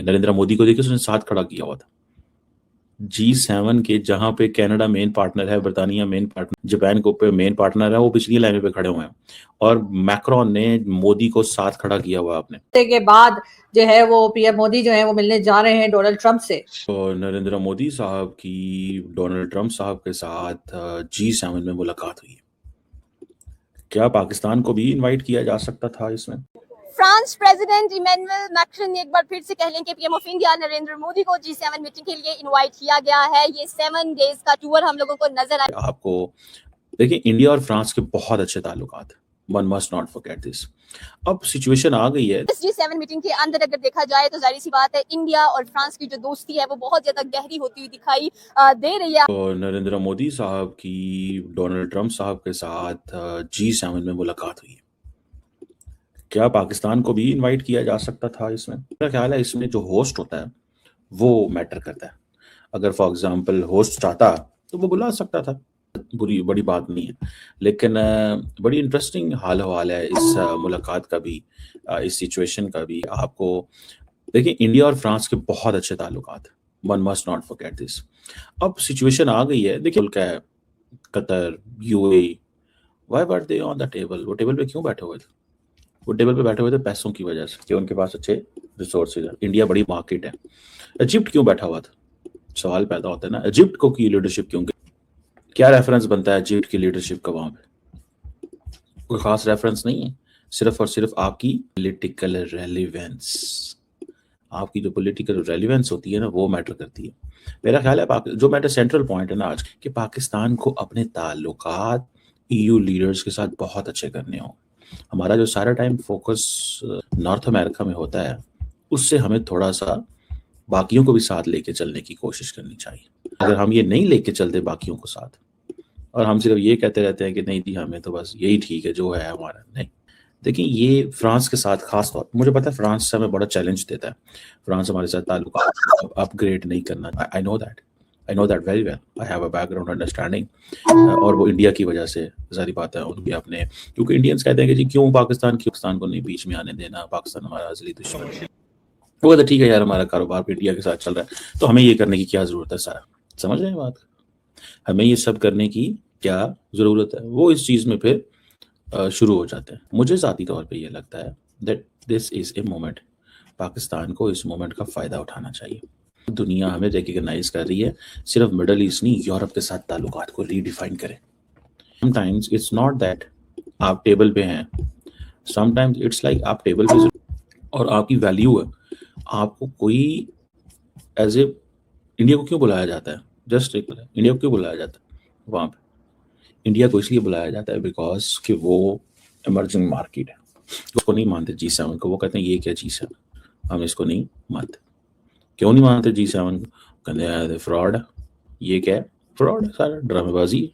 नरेंद्र मोदी को देखिए, उसने साथ खड़ा किया हुआ था। G7 के जहां पे कनाडा मेन पार्टनर है, ब्रिटानिया मेन पार्टनर, जापान को पे मेन पार्टनर है, वो पिछली लाइन पे खड़े हुए हैं और मैक्रोन ने मोदी को साथ खड़ा किया हुआ आपने के बाद जो है वो पीएम मोदी जो है वो मिलने जा रहे हैं डोनाल्ड ट्रंप से। तो नरेंद्र मोदी साहब की डोनाल्ड ट्रंप साहब के साथ G7 में मुलाकात हुई। क्या पाकिस्तान को भी इनवाइट किया जा सकता था इसमें? फ्रांस प्रेसिडेंट इमैनुअल मैक्रॉन ने एक बार फिर से कह लें कि PM of India Narendra Modi को G7 मीटिंग के लिए इनवाइट किया गया है। ये 7 डेज का टूर हम लोगों को नजर आया। आपको देखिए, इंडिया और फ्रांस के बहुत अच्छे ताल्लुकात, one must not forget this. अब सिचुएशन आ गई है, इस G7 मीटिंग के अंदर अगर देखा जाए तो जाहिर सी बात है इंडिया और फ्रांस की जो दोस्ती है वो बहुत ज्यादा गहरी होती हुई दिखाई दे रही है। तो नरेंद्र मोदी साहब की डोनाल्ड ट्रंप साहब के साथ G7 में मुलाकात हुई। क्या पाकिस्तान को भी इनवाइट किया जा सकता था इसमें? मेरा ख्याल है इसमें जो होस्ट होता है वो मैटर करता है। अगर फॉर एग्जांपल होस्ट चाहता तो वो बुला सकता था, बड़ी बात नहीं है। लेकिन बड़ी इंटरेस्टिंग हाल हवाल है इस मुलाकात का भी, इस सिचुएशन का भी। आपको देखिए, इंडिया और फ्रांस के बहुत अच्छे ताल्लुकात, one must not forget this. अब सिचुएशन आ गई है, देखिए मुल्क है Qatar, UAE, why were they on the table? वो टेबल पे क्यों बैठे हुए थे? वो टेबल पे बैठे हुए थे पैसों की वजह से, कि उनके पास अच्छे रिसोर्सेज है, इंडिया बड़ी मार्केट है। इजिप्ट क्यों बैठा हुआ था? सवाल पैदा होता है ना, इजिप्ट को की लीडरशिप क्यों? क्या रेफरेंस बनता है इजिप्ट की लीडरशिप का वहां पे? कोई खास रेफरेंस नहीं है, सिर्फ और सिर्फ आपकी पॉलिटिकल रेलिवेंस। आपकी जो पॉलिटिकल रेलिवेंस होती है ना, वो मैटर करती है। मेरा ख्याल है जो मैटर सेंट्रल पॉइंट है ना आज, कि पाकिस्तान को अपने ताल्लुकात ईयू लीडर्स के साथ बहुत अच्छे करने हों। हमारा जो सारा टाइम फोकस नॉर्थ अमेरिका में होता है, उससे हमें थोड़ा सा बाकियों को भी साथ लेके चलने की कोशिश करनी चाहिए। अगर हम ये नहीं लेके चलते बाकियों को साथ, और हम सिर्फ ये कहते रहते हैं कि नहीं जी हमें तो बस यही ठीक है जो है हमारा, नहीं। देखिए, ये फ्रांस के साथ खास तौर, मुझे पता है फ्रांस से हमें बड़ा चैलेंज देता है। फ्रांस हमारे साथ ताल्लुकात अपग्रेड नहीं करना, I know that very well, I have a background understanding. और वो इंडिया की वजह से, सारी बात है उनकी अपने, क्योंकि इंडियंस कहते हैं कि जी क्यों पाकिस्तान को नहीं बीच में आने देना, पाकिस्तान हमारा असली दुश्मन है। वो कहते ठीक है यार, हमारा कारोबार इंडिया के साथ चल रहा है तो हमें ये करने की क्या जरूरत है? सारा समझ रहे हैं बात? हमें ये सब करने की क्या जरूरत है? वो इस चीज में फिर शुरू हो जाते हैं। मुझे ज़ाती तौर पे ये लगता है that this is a moment, Pakistan को इस मोमेंट का फ़ायदा उठाना चाहिए। दुनिया हमें रिकग्नाइज कर रही है, सिर्फ मिडल ईस्ट नहीं, यूरोप के साथ ताल्लुकात को रीडिफाइन करें। समटाइम्स इट्स नॉट दैट आप टेबल पे हैं, समटाइम्स इट्स लाइक आप टेबल पे और आपकी वैल्यू है। आपको कोई एज ए, इंडिया को क्यों बुलाया जाता है? जस्ट इंडिया को क्यों बुलाया जाता है वहाँ पे? इंडिया को इसलिए बुलाया जाता है बिकॉज कि वो इमर्जिंग मार्केट है। उसको नहीं मानते G7 को, वो कहते हैं ये क्या G7, हम इसको नहीं मानते। क्यों नहीं मानते G7 को? कहते हैं फ्रॉड है, ये क्या है? फ्रॉड है, सारा ड्रामेबाजी,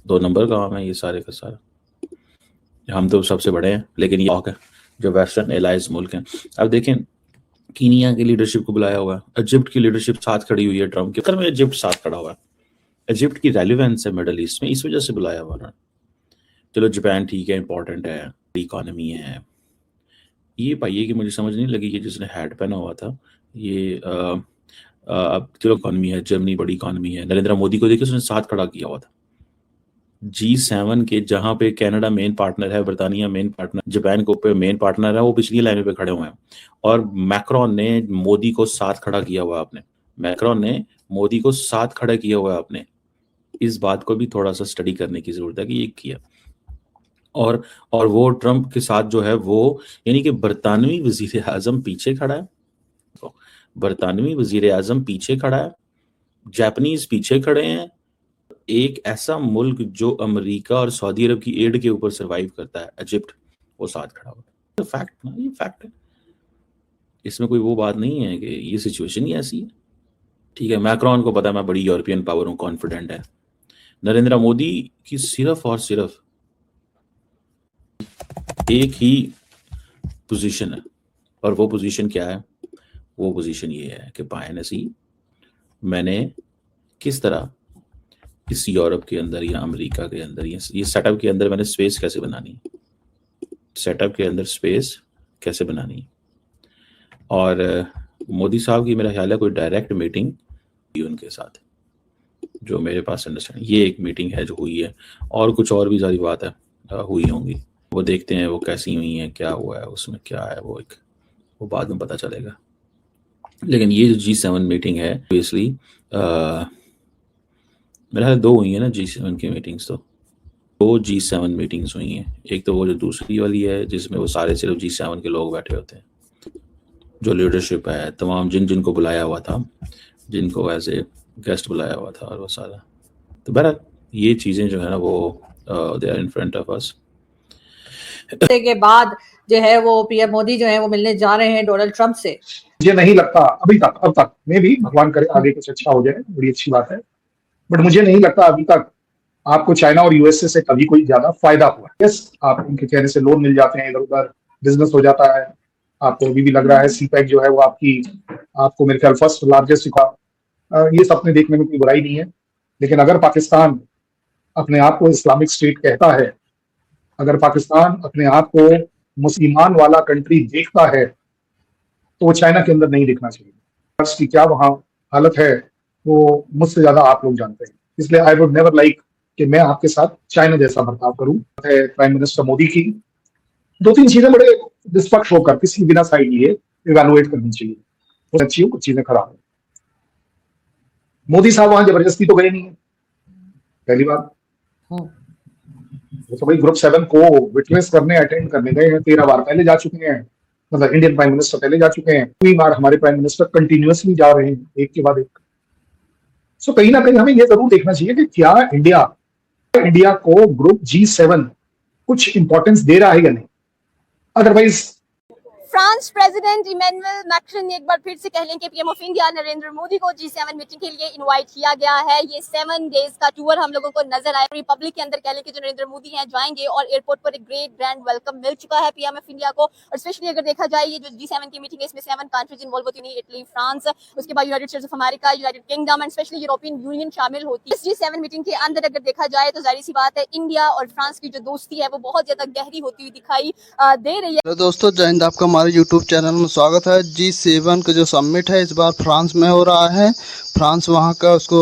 2 नंबर का काम है ये सारे का सारा। हम तो सबसे बड़े हैं, लेकिन ये है जो वेस्टर्न एलाइज मुल्क हैं। अब देखें, कीनिया की लीडरशिप को बुलाया हुआ है, इजिप्ट की लीडरशिप साथ खड़ी हुई है ट्रम्प के, में इजिप्ट साथ खड़ा हुआ है। इजिप्ट की रेलिवेंस है मिडल ईस्ट में, इस वजह से बुलाया हुआ है। चलो जापान ठीक है, इंपॉर्टेंट है, इकोनॉमी है। ये पाइए कि मुझे समझ नहीं लगी कि जिसने हैट पहना हुआ था ये अब चलो इकोनॉमी है, जर्मनी बड़ी इकोनॉमी है। नरेंद्र मोदी को देखिए, उसने साथ खड़ा किया हुआ था। G7 के जहां पे कनाडा मेन पार्टनर है, ब्रिटानिया मेन पार्टनर, जापान को पे मेन पार्टनर है, वो पिछली लाइन पे खड़े हुए हैं और मैक्रोन ने मोदी को साथ खड़ा किया हुआ आपने। मैक्रोन ने मोदी को साथ खड़ा किया हुआ आपने। इस बात को भी थोड़ा सा स्टडी करने की जरूरत है कि ये किया। और वो ट्रंप के साथ जो है वो, यानी कि बरतानवी वजीर आजम पीछे खड़ा है, बरतानवी वजीर आजम पीछे खड़ा है, जापानीज पीछे खड़े हैं। एक ऐसा मुल्क जो अमेरिका और सऊदी अरब की एड के ऊपर सरवाइव करता है, इजिप्ट, वो साथ खड़ा हुआ है। फैक्ट ना, ये फैक्ट है, इसमें कोई वो बात नहीं है कि ये सिचुएशन ही ऐसी है। ठीक है, मैक्रोन को पता है मैं बड़ी यूरोपियन पावर हूं, कॉन्फिडेंट है। नरेंद्र मोदी की सिर्फ और सिर्फ एक ही पोजीशन है, और वो पोजीशन क्या है? वो पोजीशन ये है कि बाय नसीब मैंने किस तरह इस यूरोप के अंदर या अमेरिका के अंदर ये सेटअप के अंदर मैंने स्पेस कैसे बनानी है, सेटअप के अंदर स्पेस कैसे बनानी है। और मोदी साहब की मेरा ख्याल है कोई डायरेक्ट मीटिंग हुई उनके साथ, जो मेरे पास अंडरस्टैंड, ये एक मीटिंग है जो हुई है, और कुछ और भी सारी बात है हुई होंगी, वो देखते हैं वो कैसी हुई हैं, क्या हुआ है उसमें, क्या है वो बाद में पता चलेगा। लेकिन ये जो G7 मीटिंग है ऑब्वियसली मेरा ख्याल 2 हुई है ना G7 की मीटिंग्स, तो 2 G7 मीटिंग्स हुई हैं। एक तो वो जो दूसरी वाली है जिसमें वो सारे सिर्फ G7 के लोग बैठे होते हैं, जो लीडरशिप है तमाम जिनको बुलाया हुआ था, जिनको एज ए गेस्ट बुलाया हुआ था, और वो सारा, तो बहरहाल ये चीज़ें जो है ना वो they are in front of us. के बाद जो है वो पीएम मोदी जो है वो मिलने जा रहे हैं डोनाल्ड ट्रंप से। मुझे नहीं लगता अब तक में भी, भगवान करे आगे कुछ अच्छा हो जाए, बड़ी अच्छी बात है, बट मुझे नहीं लगता अभी तक आपको चाइना और यूएसए से कभी कोई ज्यादा फायदा हुआ। यस, आप उनके कहने से लोन मिल जाते हैं, इधर उधर बिजनेस हो जाता है, आपको अभी भी लग रहा है सीपैक जो है वो आपको मेरे ख्याल फर्स्ट लार्जेस्ट ये सपने देखने में कोई बुराई नहीं है। लेकिन अगर पाकिस्तान अपने आप को इस्लामिक स्टेट कहता है, अगर पाकिस्तान अपने आप को मुसलमान वाला कंट्री देखता है, तो वो चाइना के अंदर नहीं देखना चाहिए। की क्या वहाँ हालत है वो मुझसे ज्यादा आप लोग जानते हैं, इसलिए आई वुड नेवर लाइक कि मैं आपके साथ चाइना जैसा बर्ताव करूं। प्राइम मिनिस्टर मोदी की 2-3 चीजें बड़े निष्पक्ष होकर किसी बिना साइड लिए इवेलुएट करनी चाहिए, कुछ अच्छी हो कुछ चीजें खराब हो। मोदी साहब वहां जबरदस्ती तो गए नहीं है, पहली बात। वो तो भाई ग्रुप 7 को विटनेस करने अटेंड करने गए हैं, 13 बार पहले जा चुके हैं, मतलब इंडियन प्राइम मिनिस्टर पहले जा चुके हैं, 3 बार हमारे प्राइम मिनिस्टर कंटिन्यूअसली जा रहे हैं एक के बाद एक। सो कहीं ना कहीं हमें यह जरूर देखना चाहिए कि क्या इंडिया को ग्रुप G7 कुछ इंपॉर्टेंस दे रहा है या नहीं। Otherwise France president Emmanuel Macron ने एक बार फिर से कह लें कि PM of India Narendra Modi को G7 मीटिंग के लिए इनवाइट किया गया है। ये 7 डेज का टूर हम लोगों को नजर आया। रिपब्लिक के अंदर कह लें कि जो नरेंद्र मोदी हैं जाएंगे, और एयरपोर्ट पर एक ग्रेट ग्रैंड वेलकम मिल चुका है पीएम ऑफ इंडिया को। और स्पेशली अगर देखा जाए ये जो G7 की मीटिंग है, इसमें 7 कंट्रीज इन्वॉल्व होती हैं, इटली, फ्रांस, उसके बाद United states of America, United kingdom and specially European union शामिल होती है। इस G7 मीटिंग के अंदर अगर देखा जाए तो जाहिर सी बात है इंडिया और फ्रांस की जो दोस्ती है वो बहुत ज्यादा गहरी होती हुई दिखाई दे रही है। तो दोस्तों जय हिंद, आपका हमारे यूट्यूब चैनल में स्वागत है। G7 का जो समिट है इस बार फ्रांस में हो रहा है। फ्रांस वहां का उसको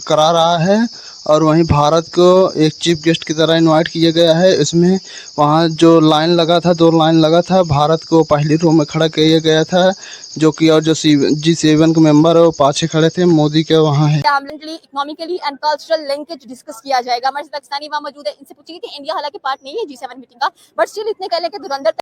करा रहा है, और वहीं भारत को एक चीफ गेस्ट की तरह इनवाइट किया गया है। इसमें वहां जो लाइन लगा था, 2 लाइन लगा था, भारत को पहली रो में खड़ा किया गया था, जो कि और जो G7 के मेंबर है वो पाछे खड़े थे, मोदी के वहाँ है। Economically and cultural linkage discuss किया जाएगा। हमारे पाकिस्तानी वहाँ मौजूद है, इनसे पूछेंगे कि इंडिया हालांकि पार्ट नहीं है G7 मीटिंग का, बट स्टिल इतने कह लें कि धुरंधर